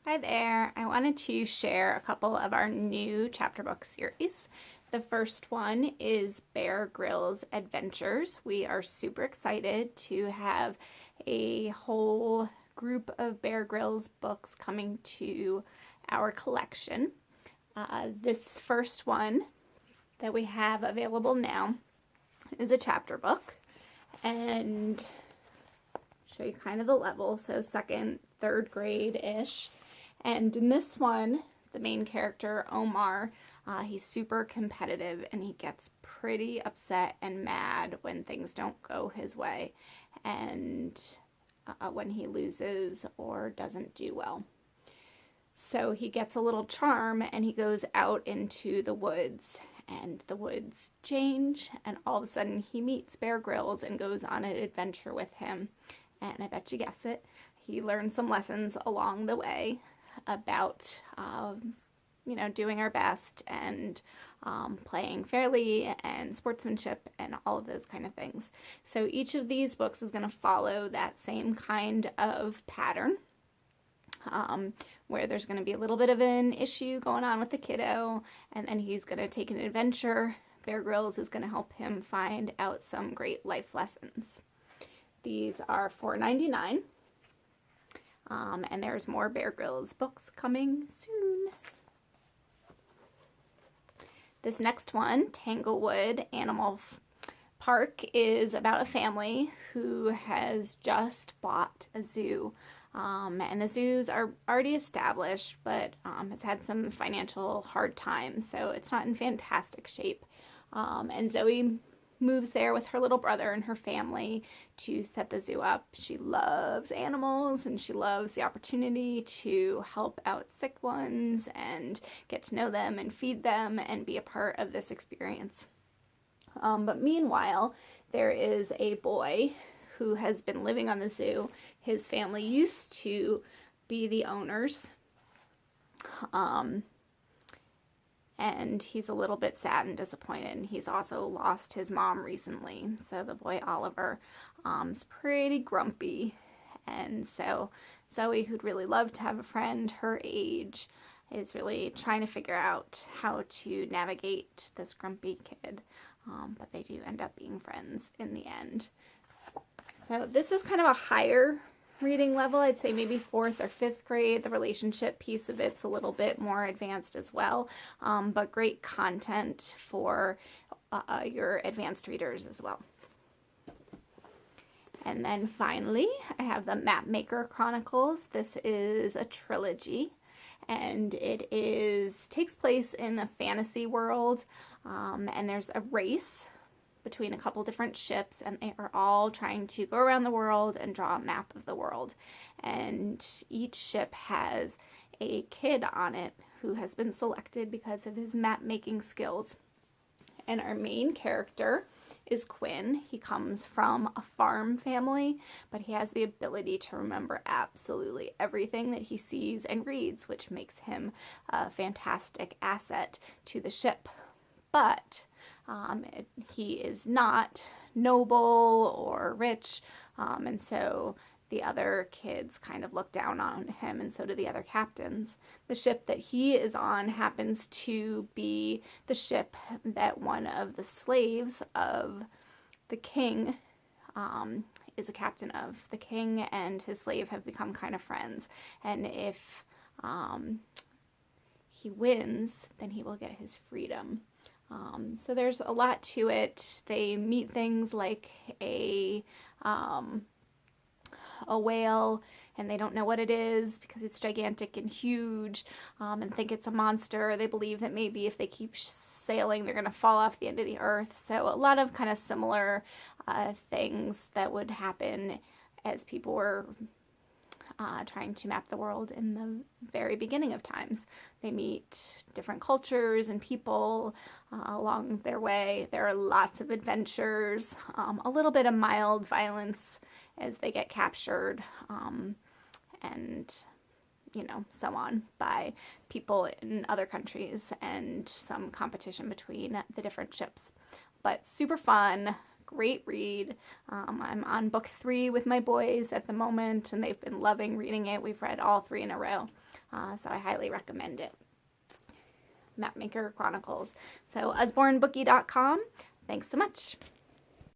Hi there. I wanted to share a couple of our new chapter book series. The first one is Bear Grylls Adventures. We are super excited to have a whole group of Bear Grylls books coming to our collection. This first one that we have available now is a chapter book, and show you kind of the level, so second, third grade-ish. And in this one, the main character, Omar, he's super competitive and he gets pretty upset and mad when things don't go his way and when he loses or doesn't do well. So he gets a little charm and he goes out into the woods, and the woods change, and all of a sudden he meets Bear Grylls and goes on an adventure with him. And I bet you guess it, he learns some lessons along the way about, doing our best and playing fairly and sportsmanship and all of those kind of things. So each of these books is going to follow that same kind of pattern, where there's going to be a little bit of an issue going on with the kiddo, and then he's going to take an adventure. Bear Grylls is going to help him find out some great life lessons. These are $4.99. And there's more Bear Grylls books coming soon. This next one, Tanglewood Animal Park, is about a family who has just bought a zoo. And the zoos are already established, but has had some financial hard times, so it's not in fantastic shape. And Zoe moves there with her little brother and her family to set the zoo up. She loves animals and she loves the opportunity to help out sick ones and get to know them and feed them and be a part of this experience. But meanwhile, there is a boy who has been living on the zoo. His family used to be the owners. And he's a little bit sad and disappointed. And he's also lost his mom recently. So the boy Oliver is pretty grumpy. And so Zoe, who'd really love to have a friend her age, is really trying to figure out how to navigate this grumpy kid. But they do end up being friends in the end. So this is kind of a higher reading level. I'd say maybe 4th or 5th grade. The relationship piece of it's a little bit more advanced as well, but great content for your advanced readers as well. And then finally, I have the Mapmaker Chronicles. This is a trilogy, and it takes place in a fantasy world, and there's a race between a couple different ships, and they are all trying to go around the world and draw a map of the world. And each ship has a kid on it who has been selected because of his map making skills. And our main character is Quinn. He comes from a farm family, but he has the ability to remember absolutely everything that he sees and reads, which makes him a fantastic asset to the ship. But he is not noble or rich, and so the other kids kind of look down on him, and so do the other captains. The ship that he is on happens to be the ship that one of the slaves of the king is a captain of. The king and his slave have become kind of friends, and if he wins, then he will get his freedom. So there's a lot to it. They meet things like a whale, and they don't know what it is because it's gigantic and huge, and think it's a monster. They believe that maybe if they keep sailing, they're going to fall off the end of the earth. So a lot of kind of similar things that would happen as people were trying to map the world in the very beginning of times. They meet different cultures and people along their way. There are lots of adventures, a little bit of mild violence as they get captured, and so on by people in other countries, and some competition between the different ships. But super fun, Great read. I'm on book 3 with my boys at the moment, and they've been loving reading it. We've read all 3 in a row, so I highly recommend it. Mapmaker Chronicles. So usbornebookie.com. Thanks so much.